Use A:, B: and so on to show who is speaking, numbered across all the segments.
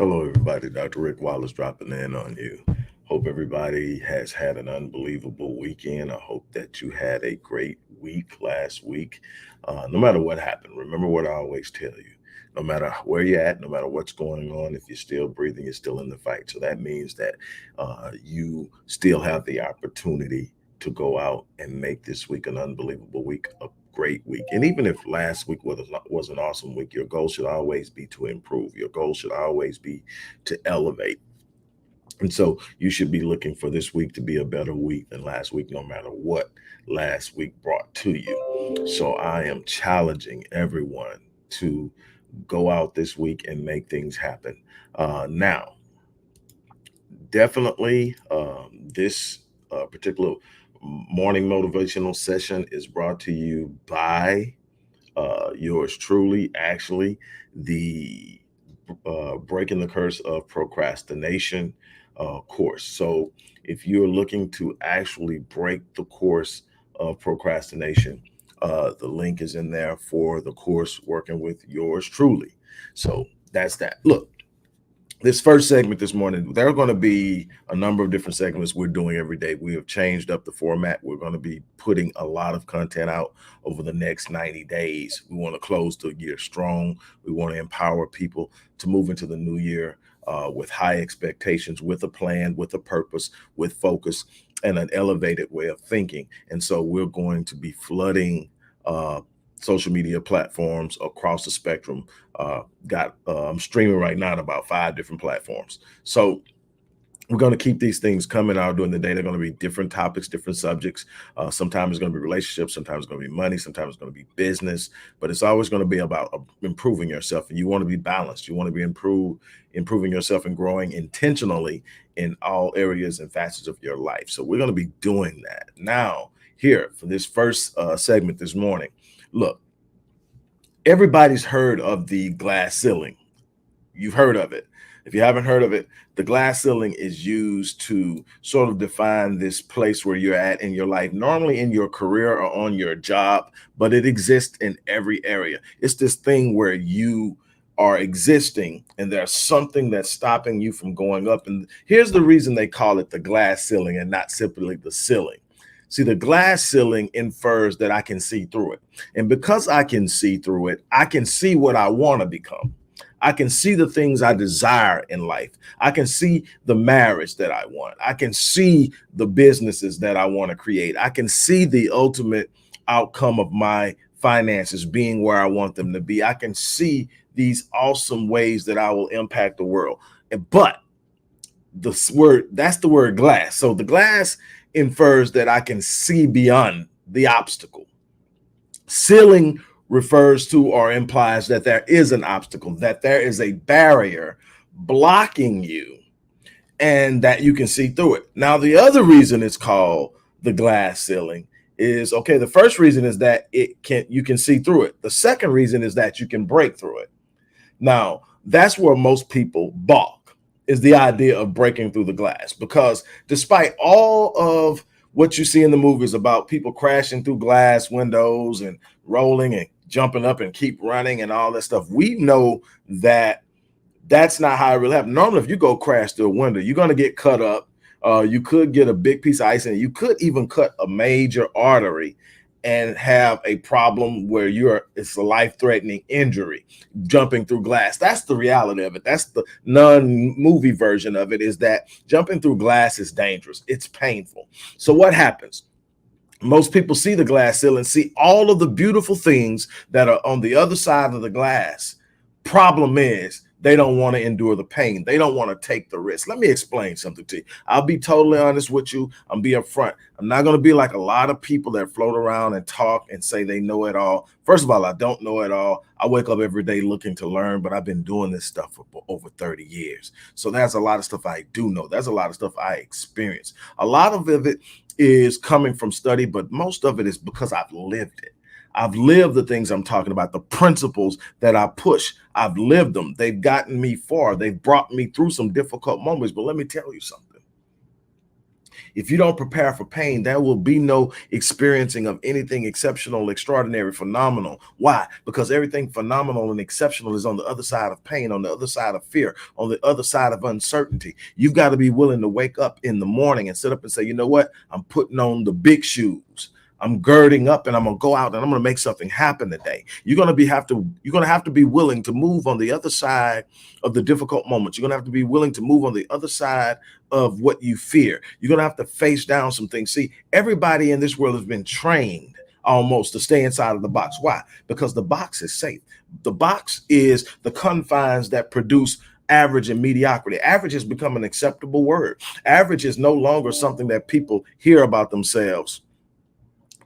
A: Hello, everybody. Dr. Rick Wallace dropping in on you. Hope everybody has had an unbelievable weekend. I hope that you had a great week last week. No matter what happened, remember what I always tell you. No matter where you're at, no matter what's going on, if you're still breathing, you're still in the fight. So that means that you still have the opportunity to go out and make this week an unbelievable week, a great week. And even if last week was an awesome week, your goal should always be to improve. Your goal should always be to elevate. And so you should be looking for this week to be a better week than last week, no matter what last week brought to you. So I am challenging everyone to go out this week and make things happen. Now, definitely, this particular morning motivational session is brought to you by yours truly, actually, the Breaking the Curse of Procrastination course. So, if you're looking to actually break the course of procrastination, the link is in there for the course working with yours truly. So, that's that. Look, this first segment this morning, there are going to be a number of different segments we're doing every day. We have changed up the format. We're going to be putting a lot of content out over the next 90 days. We want to close the year strong. We want to empower people to move into the new year with high expectations, with a plan, with a purpose, with focus, and an elevated way of thinking. And so we're going to be flooding uh, social media platforms across the spectrum. Got I'm streaming right now on about 5 different platforms. So we're going to keep these things coming out during the day. They're going to be different topics, different subjects. Sometimes it's going to be relationships, sometimes it's going to be money, sometimes it's going to be business, but it's always going to be about improving yourself. And you want to be balanced. You want to be improving yourself and growing intentionally in all areas and facets of your life. So we're going to be doing that now here for this first segment this morning. Look, everybody's heard of the glass ceiling. You've heard of it. If you haven't heard of it, the glass ceiling is used to sort of define this place where you're at in your life, normally in your career or on your job, but it exists in every area. It's this thing where you are existing and there's something that's stopping you from going up. And here's the reason they call it the glass ceiling and not simply the ceiling. See, the glass ceiling infers that I can see through it. And because I can see through it, I can see what I want to become. I can see the things I desire in life. I can see the marriage that I want. I can see the businesses that I want to create. I can see the ultimate outcome of my finances being where I want them to be. I can see these awesome ways that I will impact the world. But that's the word glass. So the glass infers that I can see beyond the obstacle. Ceiling refers to or implies that there is an obstacle, that there is a barrier blocking you and that you can see through it. Now, the other reason it's called the glass ceiling is okay. The first reason is that you can see through it. The second reason is that you can break through it. Now, that's where most people balk, is the idea of breaking through the glass, because despite all of what you see in the movies about people crashing through glass windows and rolling and jumping up and keep running and all that stuff, we know that that's not how it really happens. Normally, if you go crash through a window, you're going to get cut up. You could get a big piece of ice in it. You could even cut a major artery and have a problem where it's a life-threatening injury jumping through glass. That's the reality of it. That's the non-movie version of it, is that jumping through glass is dangerous. It's painful. So what happens? Most people see the glass ceiling, see all of the beautiful things that are on the other side of the glass. Problem is, they don't want to endure the pain. They don't want to take the risk. Let me explain something to you. I'll be totally honest with you. I'm be upfront. I'm not going to be like a lot of people that float around and talk and say they know it all. First of all, I don't know it all. I wake up every day looking to learn, but I've been doing this stuff for over 30 years. So there's a lot of stuff I do know. There's a lot of stuff I experience. A lot of it is coming from study, but most of it is because I've lived it. I've lived the things I'm talking about, the principles that I push. I've lived them. They've gotten me far. They've brought me through some difficult moments. But let me tell you something. If you don't prepare for pain, there will be no experiencing of anything exceptional, extraordinary, phenomenal. Why? Because everything phenomenal and exceptional is on the other side of pain, on the other side of fear, on the other side of uncertainty. You've got to be willing to wake up in the morning and sit up and say, you know what? I'm putting on the big shoes. I'm girding up and I'm gonna go out and I'm gonna make something happen today. You're gonna have to be willing to move on the other side of the difficult moments. You're gonna have to be willing to move on the other side of what you fear. You're gonna have to face down some things. See, everybody in this world has been trained almost to stay inside of the box. Why? Because the box is safe. The box is the confines that produce average and mediocrity. Average has become an acceptable word. Average is no longer something that people hear about themselves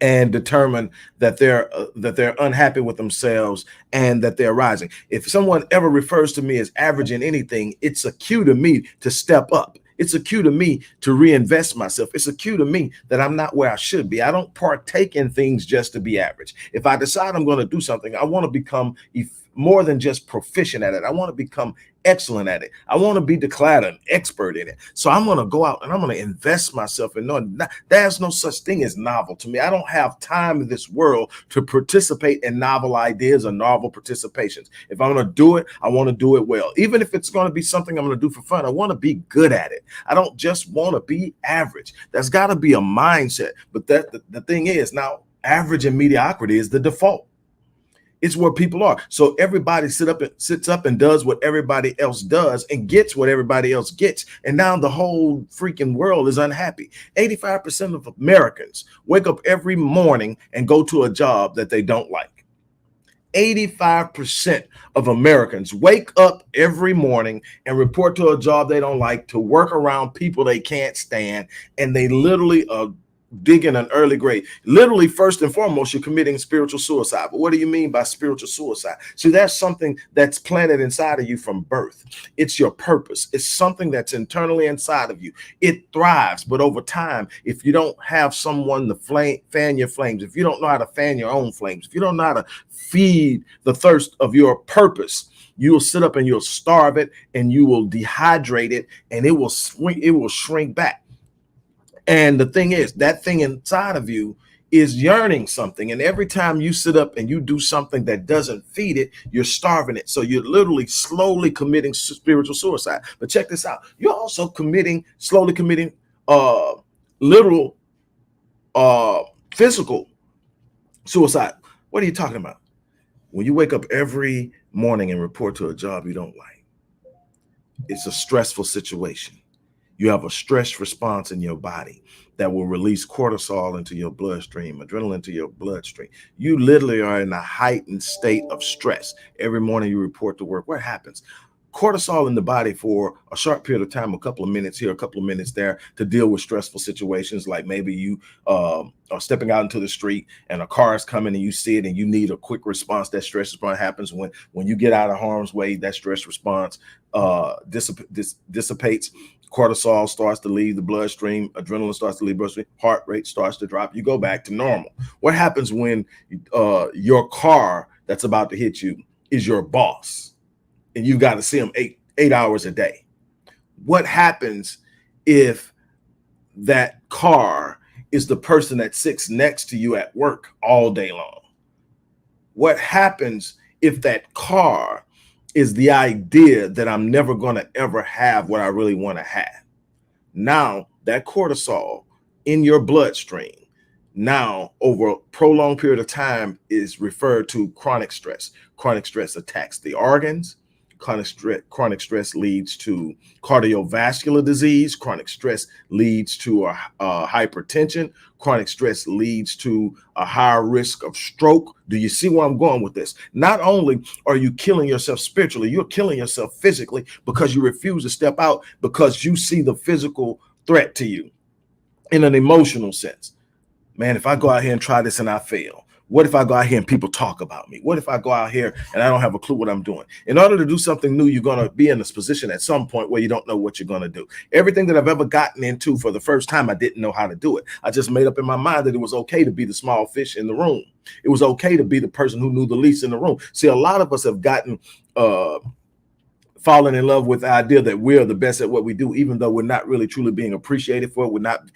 A: and determine that they're unhappy with themselves and that they're rising. If someone ever refers to me as average in anything, it's a cue to me to step up. It's a cue to me to reinvest myself. It's a cue to me that I'm not where I should be. I don't partake in things just to be average. If I decide I'm going to do something, I want to become more than just proficient at it. I want to become excellent at it. I want to be declared an expert in it. So I'm going to go out and I'm going to invest myself in knowing there's no such thing as novel to me. I don't have time in this world to participate in novel ideas or novel participations. If I'm going to do it, I want to do it well. Even if it's going to be something I'm going to do for fun, I want to be good at it. I don't just want to be average. That's got to be a mindset. But the thing is, now average and mediocrity is the default. It's where people are. So everybody sits up and does what everybody else does and gets what everybody else gets. And now the whole freaking world is unhappy. 85% of Americans wake up every morning and go to a job that they don't like. 85% of Americans wake up every morning and report to a job they don't like, to work around people they can't stand, and they literally digging an early grave. Literally, first and foremost, you're committing spiritual suicide. But what do you mean by spiritual suicide? See, that's something that's planted inside of you from birth. It's your purpose. It's something that's internally inside of you. It thrives, but over time, if you don't have someone to fan your flames, if you don't know how to fan your own flames, if you don't know how to feed the thirst of your purpose, you will sit up and you'll starve it, and you will dehydrate it, and it will shrink back. And the thing is, that thing inside of you is yearning something. And every time you sit up and you do something that doesn't feed it, you're starving it. So you're literally slowly committing spiritual suicide. But check this out. You're also slowly committing literal physical suicide. What are you talking about? When you wake up every morning and report to a job you don't like, it's a stressful situation. You have a stress response in your body that will release cortisol into your bloodstream, adrenaline into your bloodstream. You literally are in a heightened state of stress. Every morning you report to work. What happens? Cortisol in the body for a short period of time, a couple of minutes here, a couple of minutes there, to deal with stressful situations, like maybe you are stepping out into the street and a car is coming and you see it and you need a quick response. That stress response happens when you get out of harm's way. That stress response dissipates. Cortisol starts to leave the bloodstream, adrenaline starts to leave the bloodstream, heart rate starts to drop, you go back to normal. What happens when your car that's about to hit you is your boss and you've got to see him eight hours a day? What happens if that car is the person that sits next to you at work all day long? What happens if that car is the idea that I'm never going to ever have what I really want to have? Now that cortisol in your bloodstream, now over a prolonged period of time, is referred to chronic stress. Chronic stress attacks the organs. Chronic stress leads to cardiovascular disease. Chronic stress leads to hypertension. Chronic stress leads to a higher risk of stroke. Do you see where I'm going with this? Not only are you killing yourself spiritually, you're killing yourself physically, because you refuse to step out because you see the physical threat to you in an emotional sense. Man, if I go out here and try this and I fail, what if I go out here and people talk about me? What if I go out here and I don't have a clue what I'm doing? In order to do something new, you're going to be in this position at some point where you don't know what you're going to do. Everything that I've ever gotten into for the first time, I didn't know how to do it. I just made up in my mind that it was okay to be the small fish in the room. It was okay to be the person who knew the least in the room. See, a lot of us have gotten falling in love with the idea that we're the best at what we do, even though we're not really truly being appreciated for it. We're not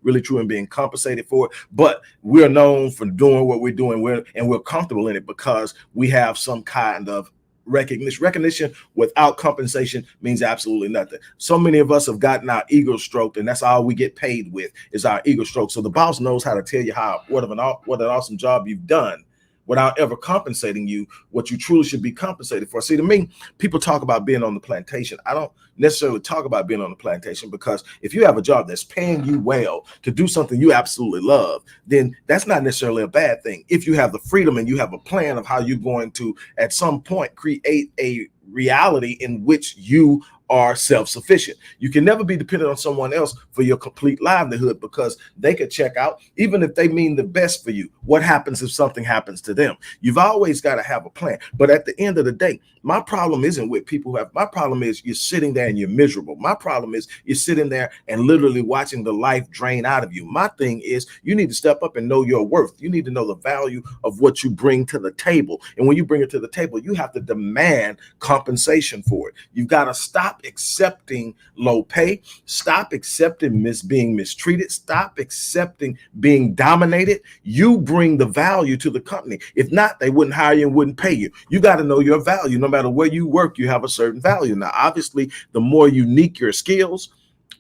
A: really truly being compensated for it, but we're known for doing what we're doing. We're comfortable in it because we have some kind of recognition without compensation means absolutely nothing. So many of us have gotten our ego stroked, and that's all we get paid with is our ego stroke. So the boss knows how to tell you what an awesome job you've done without ever compensating you what you truly should be compensated for. See, to me, people talk about being on the plantation. I don't necessarily talk about being on the plantation, because if you have a job that's paying you well to do something you absolutely love, then that's not necessarily a bad thing. If you have the freedom and you have a plan of how you're going to, at some point, create a reality in which you are self-sufficient. You can never be dependent on someone else for your complete livelihood, because they could check out, even if they mean the best for you. What happens if something happens to them? You've always got to have a plan. But at the end of the day, my problem isn't with people who have, my problem is you're sitting there and you're miserable. My problem is you're sitting there and literally watching the life drain out of you. My thing is you need to step up and know your worth. You need to know the value of what you bring to the table. And when you bring it to the table, you have to demand compensation for it. You've got to stop accepting low pay, stop accepting being mistreated, stop accepting being dominated. You bring the value to the company. If not, they wouldn't hire you and wouldn't pay you. You got to know your value. No matter where you work, you have a certain value. Now, obviously, the more unique your skills,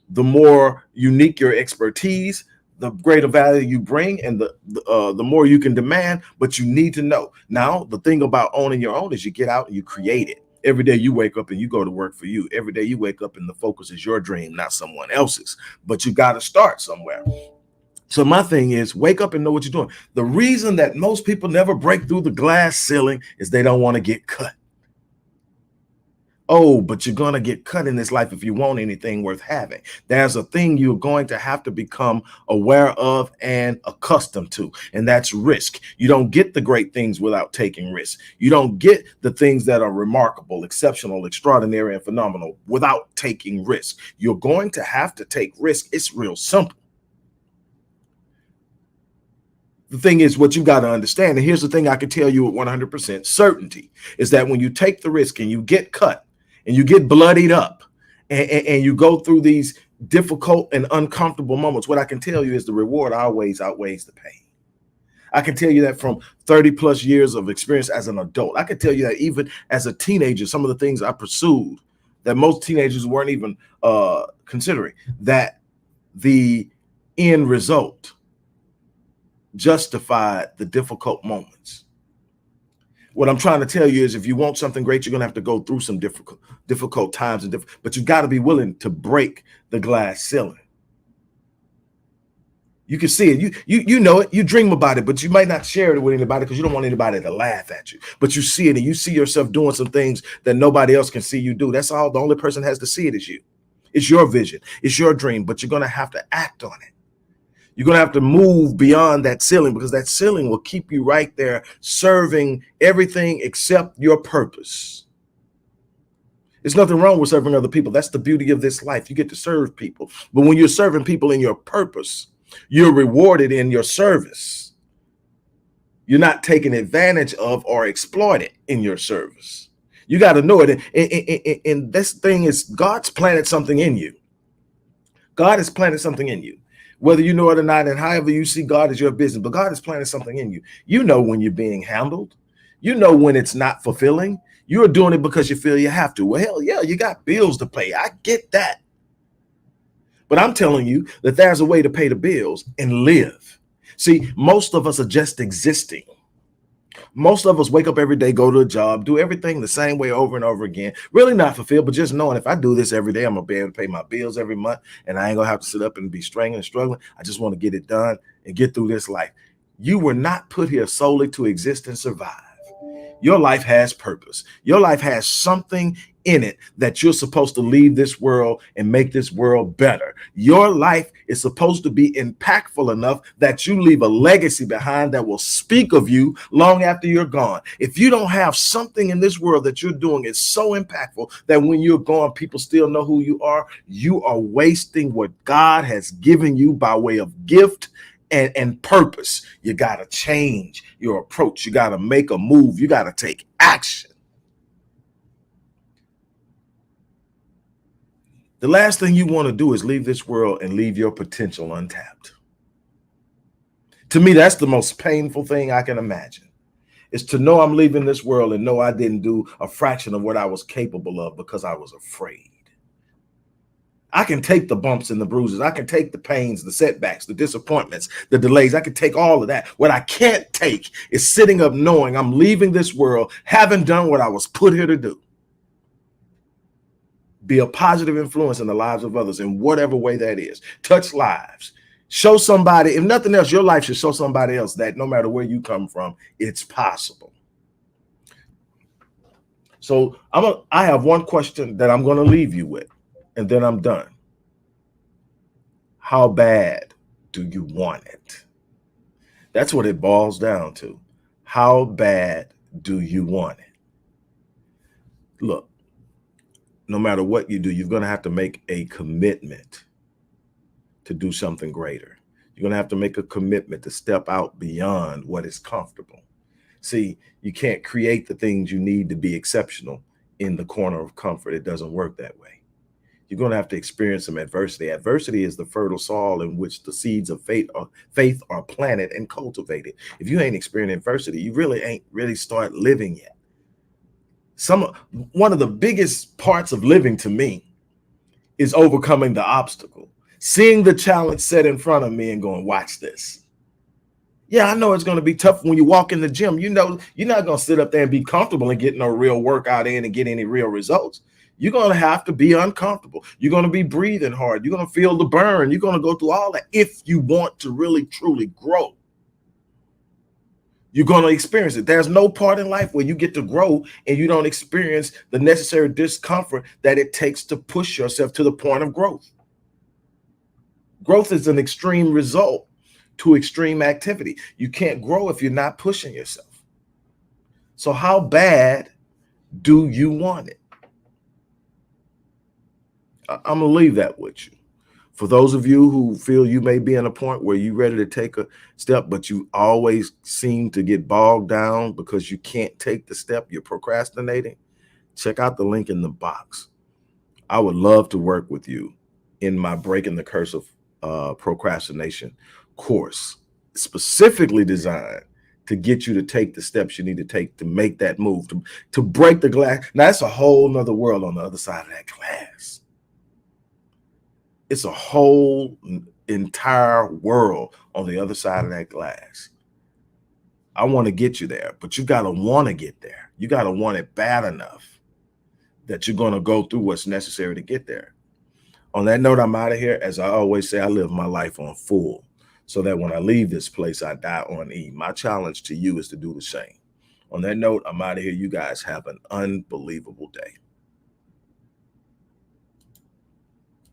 A: the more unique your expertise, the greater value you bring, and the more you can demand. But you need to know. Now, the thing about owning your own is you get out and you create it. Every day you wake up and you go to work for you. Every day you wake up and the focus is your dream, not someone else's. But you got to start somewhere. So my thing is, wake up and know what you're doing. The reason that most people never break through the glass ceiling is they don't want to get cut. Oh, but you're going to get cut in this life if you want anything worth having. There's a thing you're going to have to become aware of and accustomed to, and that's risk. You don't get the great things without taking risks. You don't get the things that are remarkable, exceptional, extraordinary, and phenomenal without taking risk. You're going to have to take risk. It's real simple. The thing is, what you got to understand, and here's the thing I can tell you with 100% certainty, is that when you take the risk and you get cut, and you get bloodied up, and you go through these difficult and uncomfortable moments, what I can tell you is the reward always outweighs the pain. I can tell you that from 30 plus years of experience as an adult. I can tell you that even as a teenager, some of the things I pursued that most teenagers weren't even considering, that the end result justified the difficult moments. What I'm trying to tell you is, if you want something great, you're going to have to go through some difficult times, but you've got to be willing to break the glass ceiling. You can see it. You know it. You dream about it, but you might not share it with anybody because you don't want anybody to laugh at you. But you see it, and you see yourself doing some things that nobody else can see you do. That's all. The only person has to see it is you. It's your vision. It's your dream, but you're going to have to act on it. You're going to have to move beyond that ceiling, because that ceiling will keep you right there serving everything except your purpose. There's nothing wrong with serving other people. That's the beauty of this life. You get to serve people. But when you're serving people in your purpose, you're rewarded in your service. You're not taken advantage of or exploited in your service. You got to know it. And this thing is, God's planted something in you. God has planted something in you. Whether you know it or not, and however you see God is your business, but God has planted something in you. You know when you're being handled. You know when it's not fulfilling. You're doing it because you feel you have to. Well, hell yeah, you got bills to pay. I get that. But I'm telling you that there's a way to pay the bills and live. See, most of us are just existing. Most of us wake up every day, go to a job, do everything the same way over and over again. Really not fulfilled, but just knowing if I do this every day, I'm going to be able to pay my bills every month, and I ain't going to have to sit up and be straining and struggling. I just want to get it done and get through this life. You were not put here solely to exist and survive. Your life has purpose. Your life has something in it that you're supposed to leave this world and make this world better. Your life is supposed to be impactful enough that you leave a legacy behind that will speak of you long after you're gone. If you don't have something in this world that you're doing is so impactful that when you're gone, people still know who you are wasting what God has given you by way of gift and purpose. You got to change your approach. You got to make a move. You got to take action. The last thing you want to do is leave this world and leave your potential untapped. To me, that's the most painful thing I can imagine, is to know I'm leaving this world and know I didn't do a fraction of what I was capable of because I was afraid. I can take the bumps and the bruises. I can take the pains, the setbacks, the disappointments, the delays. I can take all of that. What I can't take is sitting up knowing I'm leaving this world, having done what I was put here to do. Be a positive influence in the lives of others in whatever way that is. Touch lives. Show somebody, if nothing else, your life should show somebody else that no matter where you come from, it's possible. So I have one question that I'm going to leave you with, and then I'm done. How bad do you want it? That's what it boils down to. How bad do you want it? Look, no matter what you do, you're going to have to make a commitment to do something greater. You're going to have to make a commitment to step out beyond what is comfortable. See, you can't create the things you need to be exceptional in the corner of comfort. It doesn't work that way. You're going to have to experience some adversity. Adversity is the fertile soil in which the seeds of faith are planted and cultivated. If you ain't experiencing adversity, you really ain't really start living yet. One of the biggest parts of living to me is overcoming the obstacle, seeing the challenge set in front of me and going, watch this. Yeah, I know it's going to be tough when you walk in the gym. You know, you're not going to sit up there and be comfortable and get no real workout in and get any real results. You're going to have to be uncomfortable. You're going to be breathing hard. You're going to feel the burn. You're going to go through all that if you want to really, truly grow. You're going to experience it. There's no part in life where you get to grow and you don't experience the necessary discomfort that it takes to push yourself to the point of growth. Growth is an extreme result to extreme activity. You can't grow if you're not pushing yourself. So how bad do you want it? I'm going to leave that with you. For those of you who feel you may be in a point where you're ready to take a step, but you always seem to get bogged down because you can't take the step, you're procrastinating, check out the link in the box. I would love to work with you in my Breaking the Curse of Procrastination course, specifically designed to get you to take the steps you need to take to make that move, to break the glass. Now, that's a whole nother world on the other side of that glass. It's a whole entire world on the other side of that glass. I want to get you there, but you got to want to get there. You got to want it bad enough that you're going to go through what's necessary to get there. On that note, I'm out of here. As I always say, I live my life on full so that when I leave this place, I die on E. My challenge to you is to do the same. On that note, I'm out of here. You guys have an unbelievable day.